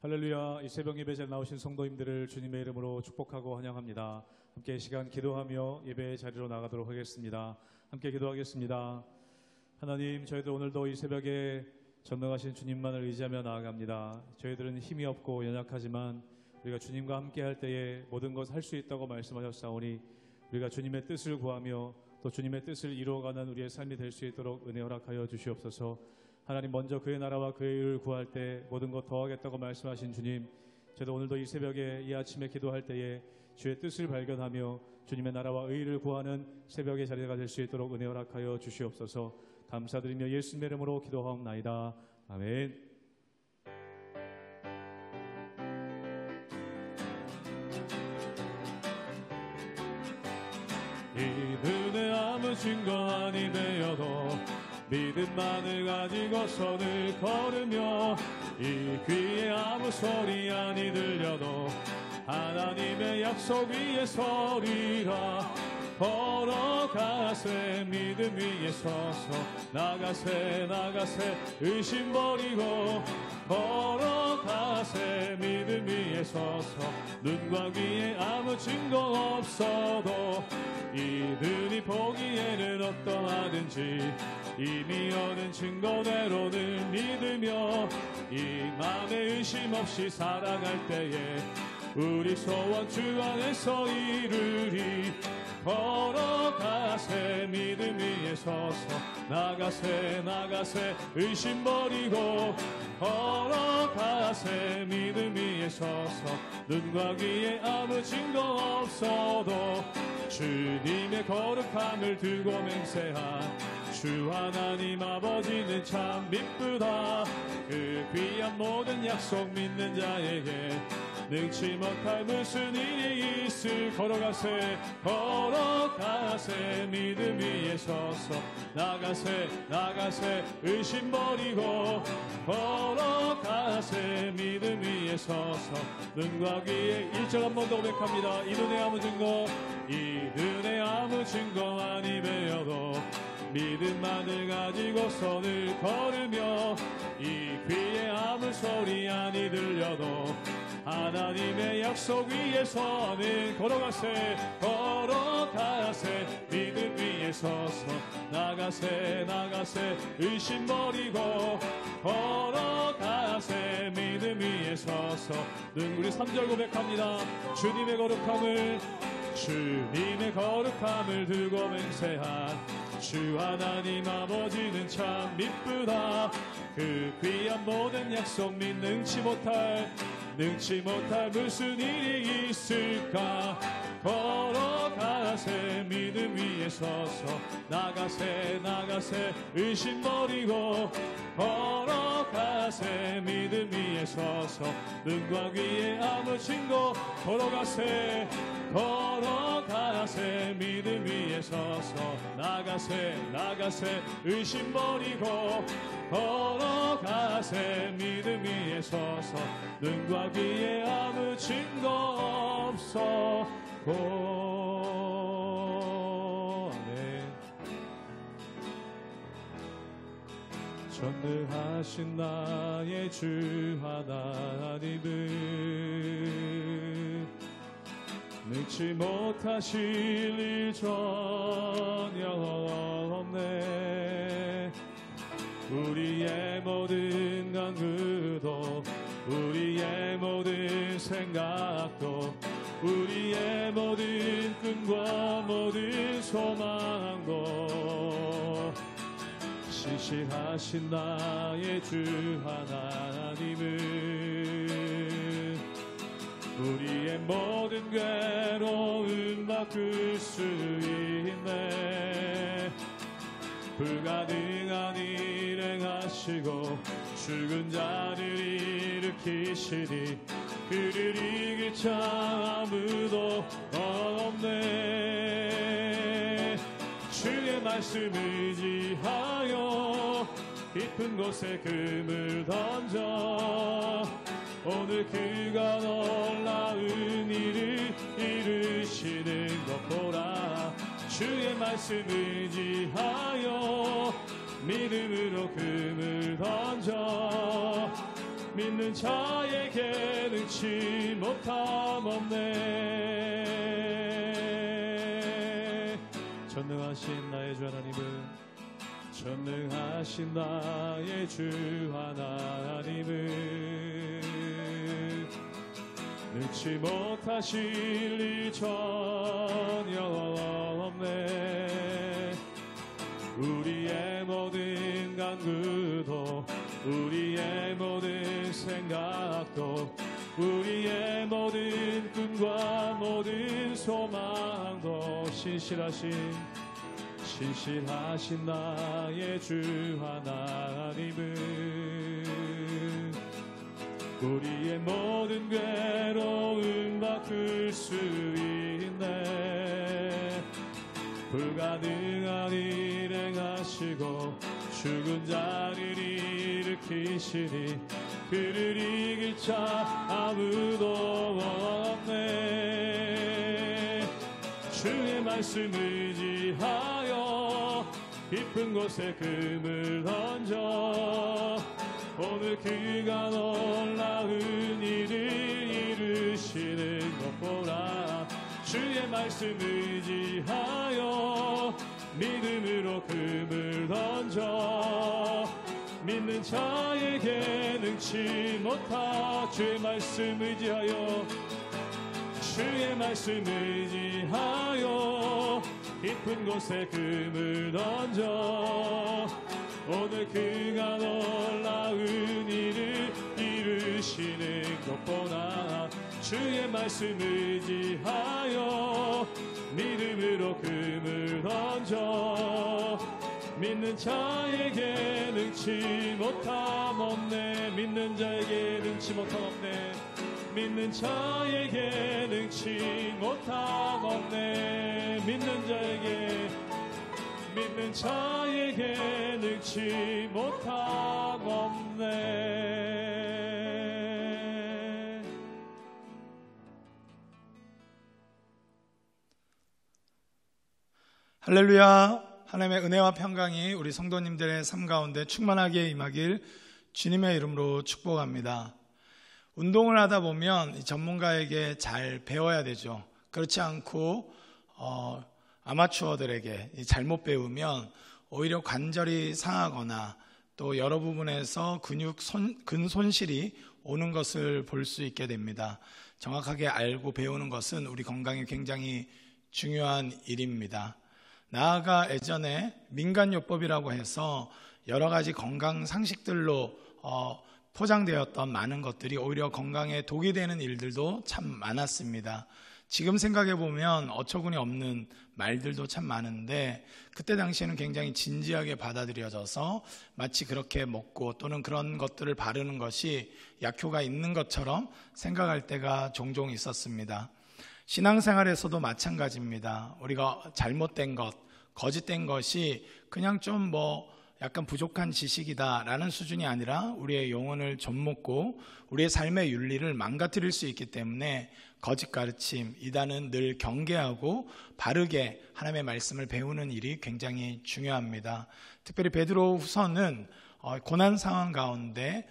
할렐루야. 이 새벽 예배자에 나오신 성도님들을 주님의 이름으로 축복하고 환영합니다. 함께 이 시간 기도하며 예배의 자리로 나가도록 하겠습니다. 함께 기도하겠습니다. 하나님, 저희들 오늘도 이 새벽에 전능하신 주님만을 의지하며 나아갑니다. 저희들은 힘이 없고 연약하지만 우리가 주님과 함께 할 때에 모든 것 할 수 있다고 말씀하셨사오니 우리가 주님의 뜻을 구하며 또 주님의 뜻을 이루어가는 우리의 삶이 될 수 있도록 은혜 허락하여 주시옵소서. 하나님, 먼저 그의 나라와 그의 의를 구할 때 모든 것 더하겠다고 말씀하신 주님, 저도 오늘도 이 새벽에 이 아침에 기도할 때에 주의 뜻을 발견하며 주님의 나라와 의를 구하는 새벽의 자리가 될 수 있도록 은혜 허락하여 주시옵소서. 감사드리며 예수님의 이름으로 기도하옵나이다. 아멘. 이 눈에 아무 증거 아니 되어도 믿음만을 가지고 손을 걸으며 이 귀에 아무 소리 아니 들려도 하나님의 약속 위에 서리라. 걸어가세 믿음 위에 서서 나가세 의심 버리고 걸어가세 믿음 위에 서서 눈과 귀에 아무 증거 없어도 이들이 보기에는 어떠하든지 이미 얻은 증거대로는 믿으며 이 맘에 의심 없이 살아갈 때에 우리 소원 주 안에서 이루리. 걸어가세 믿음 위에 서서 나가세 의심 버리고 걸어가세 믿음 위에 서서 눈과 귀에 아무 증거 없어도 주님의 거룩함을 두고 맹세한 주 하나님 아버지는 참 미쁘다. 그 귀한 모든 약속 믿는 자에게 능치 못할 무슨 일이 있을. 걸어가세 믿음 위에 서서 나가세 의심 버리고 걸어가세 믿음 위에 서서 눈과 귀에 1절 한 번 더 고백합니다. 이 눈에 아무 증거 아니 되어도 믿음만을 가지고 손을 걸으며 이 귀에 아무 소리 아니 들려도 하나님의 약속 위에서는 걸어가세 믿음 위에 서서 나가세 의심 버리고 걸어가세 믿음 위에 서서 우리 3절 고백합니다. 주님의 거룩함을 두고 맹세한 주 하나님 아버지는 참 미쁘다. 그 귀한 모든 약속 능치 못할 무슨 일이 있을까. 걸어가세 믿음 위에 서서 나가세 의심 버리고 걸어가세 믿음 위에 서서 눈과 귀에 아무 증거 걸어가세 믿음 위에 서서 나가세 의심 버리고 걸어가세 믿음 위에 서서 눈과 귀에 아무 증거 없어. 아멘. 전능하신 나의 주 하나님은 능치 못하실 일 전혀 없네. 우리의 모든 간구도 우리의 모든 생각도 우리의 모든 꿈과 모든 소망도 신실하신 나의 주 하나님은 우리의 모든 괴로움 바꿀 수 있네. 불가능한 일을 하시고 죽은 자를 일으키시니 그를 이길 자 아무도 없네. 주의 말씀 의지하여 깊은 곳에 금을 던져 오늘 그가 놀라운 일을 이루시는 것 보라. 주의 말씀 의지하여 믿음으로 금을 던져 믿는 자에게 능치 못함 없네. 전능하신 나의 주 하나님은 전능하신 나의 주 하나님은 능치 못하실 일 전혀 없네. 우리의 모든 간구도 우리의 모든 생각도 우리의 모든 꿈과 모든 소망도 신실하신 나의 주 하나님은 우리의 모든 괴로움 바꿀 수 있네. 불가능한 일 행하시고 죽은 자를 일으키시니 그를 이길 자 아무도 없네. 주의 말씀 의지하여 깊은 곳에 금을 던져 오늘 그가 놀라운 일을 이루시는 것 보라. 주의 말씀 의지하여 믿음으로 금을 던져 믿는 자에게 능치 못하. 주의 말씀 의지하여 주의 말씀 의지하여 깊은 곳에 금을 던져 오늘 그가 놀라운 일을 이루시는 것보다 주의 말씀 의지하여 믿음으로 금을 던져 믿는 자에게 능치 못함 없네. 믿는 자에게 능치 못함 없네. 믿는 자에게 능치 못함 없네. 믿는 자에게 능치 못함 없네. 할렐루야. 하나님의 은혜와 평강이 우리 성도님들의 삶 가운데 충만하게 임하길 주님의 이름으로 축복합니다. 운동을 하다 보면 전문가에게 잘 배워야 되죠. 그렇지 않고 아마추어들에게 잘못 배우면 오히려 관절이 상하거나 또 여러 부분에서 근 손실이 오는 것을 볼 수 있게 됩니다. 정확하게 알고 배우는 것은 우리 건강에 굉장히 중요한 일입니다. 나아가 예전에 민간요법이라고 해서 여러 가지 건강 상식들로 포장되었던 많은 것들이 오히려 건강에 독이 되는 일들도 참 많았습니다. 지금 생각해 보면 어처구니 없는 말들도 참 많은데 그때 당시에는 굉장히 진지하게 받아들여져서 마치 그렇게 먹고 또는 그런 것들을 바르는 것이 약효가 있는 것처럼 생각할 때가 종종 있었습니다. 신앙생활에서도 마찬가지입니다. 우리가 잘못된 것, 거짓된 것이 그냥 좀 약간 부족한 지식이다라는 수준이 아니라 우리의 영혼을 좀먹고 우리의 삶의 윤리를 망가뜨릴 수 있기 때문에 거짓 가르침, 이단은 늘 경계하고 바르게 하나님의 말씀을 배우는 일이 굉장히 중요합니다. 특별히 베드로후서는 고난 상황 가운데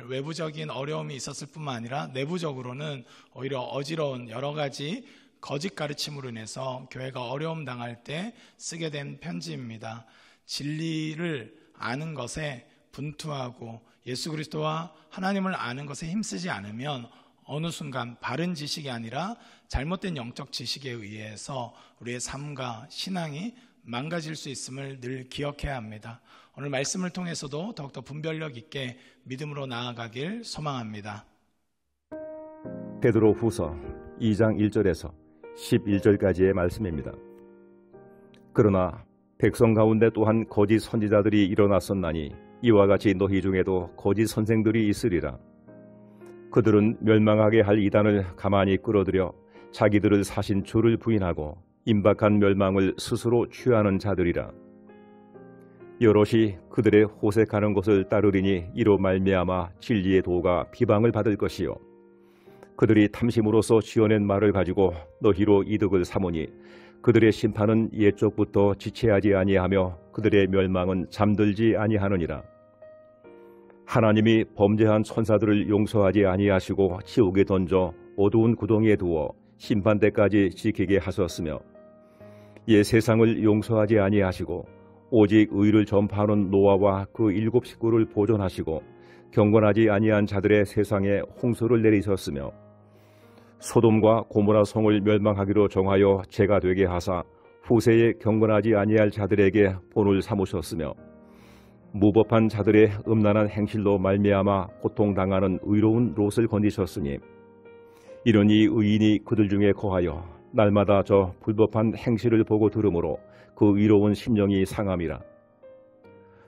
외부적인 어려움이 있었을 뿐만 아니라 내부적으로는 오히려 어지러운 여러 가지 거짓 가르침으로 인해서 교회가 어려움 당할 때 쓰게 된 편지입니다. 진리를 아는 것에 분투하고 예수 그리스도와 하나님을 아는 것에 힘쓰지 않으면 어느 순간 바른 지식이 아니라 잘못된 영적 지식에 의해서 우리의 삶과 신앙이 망가질 수 있음을 늘 기억해야 합니다. 오늘 말씀을 통해서도 더욱더 분별력 있게 믿음으로 나아가길 소망합니다. 베드로후서 2장 1절에서 11절까지의 말씀입니다. 그러나 백성 가운데 또한 거짓 선지자들이 일어났었나니 이와 같이 너희 중에도 거짓 선생들이 있으리라. 그들은 멸망하게 할 이단을 가만히 끌어들여 자기들을 사신 주를 부인하고 임박한 멸망을 스스로 취하는 자들이라. 여럿이 그들의 호색하는 것을 따르리니 이로 말미암아 진리의 도가 비방을 받을 것이요 그들이 탐심으로써 지어낸 말을 가지고 너희로 이득을 삼으니 그들의 심판은 옛적부터 지체하지 아니하며 그들의 멸망은 잠들지 아니하느니라. 하나님이 범죄한 천사들을 용서하지 아니하시고 지옥에 던져 어두운 구덩이에 두어 심판대까지 지키게 하셨으며 예 세상을 용서하지 아니하시고 오직 의를 전파하는 노아와 그 7 식구를 보존하시고 경건하지 아니한 자들의 세상에 홍수를 내리셨으며 소돔과 고모라 성을 멸망하기로 정하여 죄가 되게 하사 후세에 경건하지 아니할 자들에게 본을 삼으셨으며 무법한 자들의 음란한 행실로 말미암아 고통당하는 의로운 롯을 건지셨으니 이러니 의인이 그들 중에 거하여 날마다 저 불법한 행실을 보고 들으므로 그 의로운 심령이 상함이라.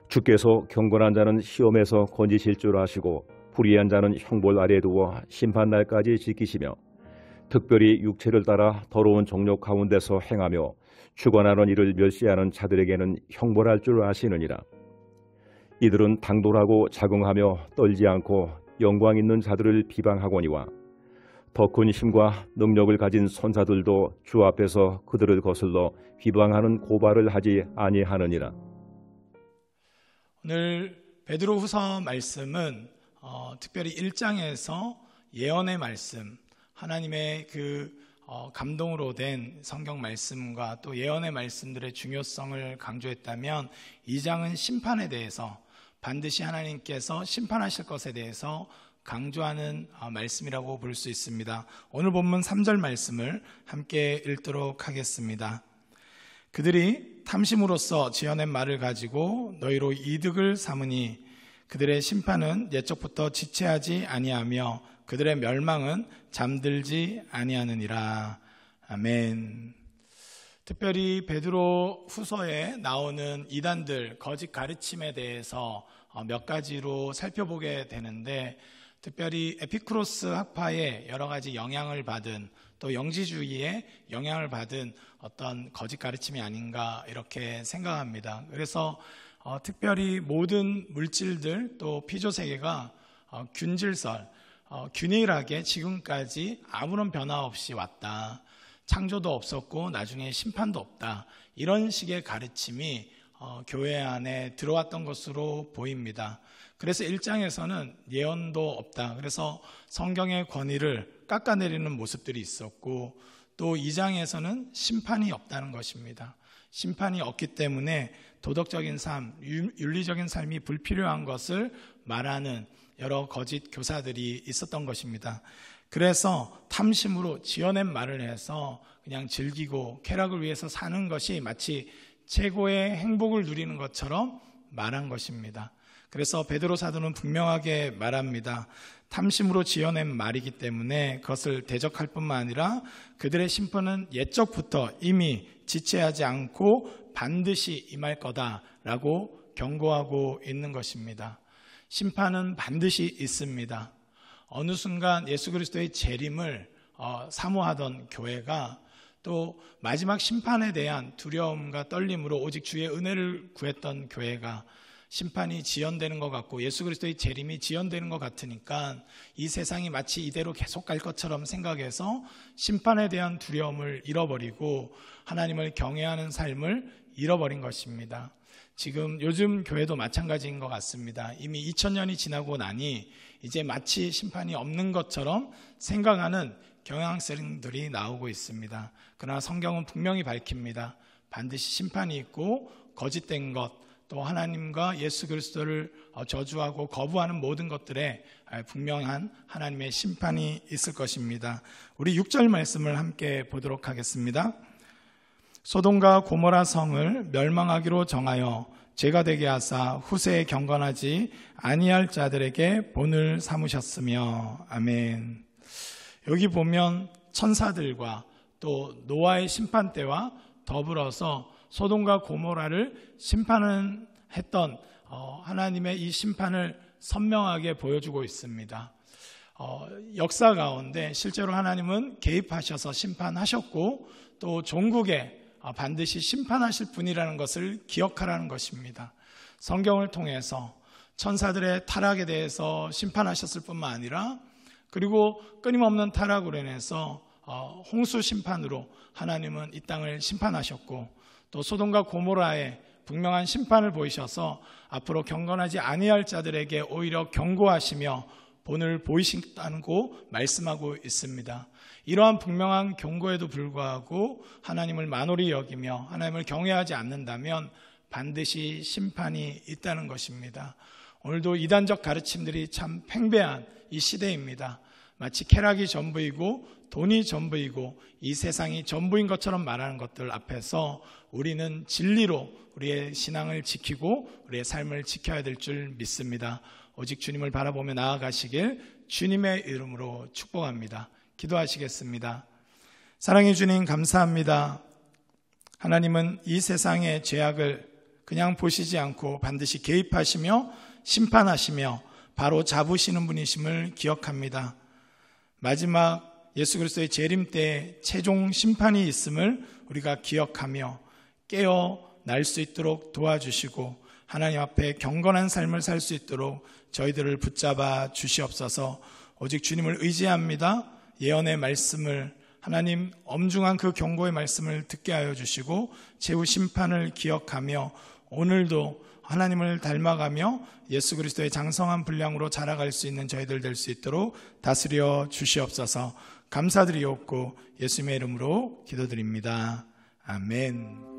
주께서 경건한 자는 시험에서 건지실 줄 아시고 불의한 자는 형벌 아래 두어 심판날까지 지키시며 특별히 육체를 따라 더러운 정욕 가운데서 행하며 주관하는 일을 멸시하는 자들에게는 형벌할 줄 아시느니라. 이들은 당돌하고 자긍하며 떨지 않고 영광 있는 자들을 비방하거니와 더 큰 힘과 능력을 가진 선사들도 주 앞에서 그들을 거슬러 비방하는 고발을 하지 아니하느니라. 오늘 베드로후서 말씀은 특별히 1장에서 예언의 말씀, 하나님의 그 감동으로 된 성경 말씀과 또 예언의 말씀들의 중요성을 강조했다면 2장은 심판에 대해서 반드시 하나님께서 심판하실 것에 대해서 강조하는 말씀이라고 볼 수 있습니다. 오늘 본문 3절 말씀을 함께 읽도록 하겠습니다. 그들이 탐심으로써 지어낸 말을 가지고 너희로 이득을 삼으니 그들의 심판은 옛적부터 지체하지 아니하며 그들의 멸망은 잠들지 아니하느니라. 아멘. 특별히 베드로 후서에 나오는 이단들 거짓 가르침에 대해서 몇 가지로 살펴보게 되는데, 특별히 에피쿠로스 학파의 여러 가지 영향을 받은, 또 영지주의의 영향을 받은 어떤 거짓 가르침이 아닌가 이렇게 생각합니다. 그래서 특별히 모든 물질들 또 피조세계가 균질설, 균일하게 지금까지 아무런 변화 없이 왔다. 창조도 없었고 나중에 심판도 없다. 이런 식의 가르침이 교회 안에 들어왔던 것으로 보입니다. 그래서 1장에서는 예언도 없다. 그래서 성경의 권위를 깎아내리는 모습들이 있었고, 또 2장에서는 심판이 없다는 것입니다. 심판이 없기 때문에 도덕적인 삶, 윤리적인 삶이 불필요한 것을 말하는 여러 거짓 교사들이 있었던 것입니다. 그래서 탐심으로 지어낸 말을 해서 그냥 즐기고 쾌락을 위해서 사는 것이 마치 최고의 행복을 누리는 것처럼 말한 것입니다. 그래서 베드로 사도는 분명하게 말합니다. 탐심으로 지어낸 말이기 때문에 그것을 대적할 뿐만 아니라 그들의 심판은 옛적부터 이미 지체하지 않고 반드시 임할 거다라고 경고하고 있는 것입니다. 심판은 반드시 있습니다. 어느 순간 예수 그리스도의 재림을 사모하던 교회가 또 마지막 심판에 대한 두려움과 떨림으로 오직 주의 은혜를 구했던 교회가 심판이 지연되는 것 같고 예수 그리스도의 재림이 지연되는 것 같으니까 이 세상이 마치 이대로 계속 갈 것처럼 생각해서 심판에 대한 두려움을 잃어버리고 하나님을 경외하는 삶을 잃어버린 것입니다. 지금 요즘 교회도 마찬가지인 것 같습니다. 이미 2000년이 지나고 나니 이제 마치 심판이 없는 것처럼 생각하는 경향성들이 나오고 있습니다. 그러나 성경은 분명히 밝힙니다. 반드시 심판이 있고 거짓된 것, 또 하나님과 예수 그리스도를 저주하고 거부하는 모든 것들에 분명한 하나님의 심판이 있을 것입니다. 우리 6절 말씀을 함께 보도록 하겠습니다. 소돔과 고모라 성을 멸망하기로 정하여 죄가 되게 하사 후세에 경건하지 아니할 자들에게 본을 삼으셨으며. 아멘. 여기 보면 천사들과 또 노아의 심판 때와 더불어서 소돔과 고모라를 심판을 했던 하나님의 이 심판을 선명하게 보여주고 있습니다. 역사 가운데 실제로 하나님은 개입하셔서 심판하셨고 또 종국에 반드시 심판하실 분이라는 것을 기억하라는 것입니다. 성경을 통해서 천사들의 타락에 대해서 심판하셨을 뿐만 아니라 그리고 끊임없는 타락으로 인해서 홍수 심판으로 하나님은 이 땅을 심판하셨고 또 소돔과 고모라의 분명한 심판을 보이셔서 앞으로 경건하지 아니할 자들에게 오히려 경고하시며 본을 보이신다고 말씀하고 있습니다. 이러한 분명한 경고에도 불구하고 하나님을 만홀히 여기며 하나님을 경외하지 않는다면 반드시 심판이 있다는 것입니다. 오늘도 이단적 가르침들이 참 팽배한 이 시대입니다. 마치 쾌락이 전부이고 돈이 전부이고 이 세상이 전부인 것처럼 말하는 것들 앞에서 우리는 진리로 우리의 신앙을 지키고 우리의 삶을 지켜야 될 줄 믿습니다. 오직 주님을 바라보며 나아가시길 주님의 이름으로 축복합니다. 기도하시겠습니다. 사랑해 주님 감사합니다. 하나님은 이 세상의 죄악을 그냥 보시지 않고 반드시 개입하시며 심판하시며 바로 잡으시는 분이심을 기억합니다. 마지막 예수 그리스도의 재림 때 최종 심판이 있음을 우리가 기억하며 깨어날 수 있도록 도와주시고 하나님 앞에 경건한 삶을 살 수 있도록 저희들을 붙잡아 주시옵소서. 오직 주님을 의지합니다. 예언의 말씀을 하나님 엄중한 그 경고의 말씀을 듣게 하여 주시고 최후 심판을 기억하며 오늘도 하나님을 닮아가며 예수 그리스도의 장성한 분량으로 자라갈 수 있는 저희들 될 수 있도록 다스려 주시옵소서. 감사드리옵고 예수님의 이름으로 기도드립니다. 아멘.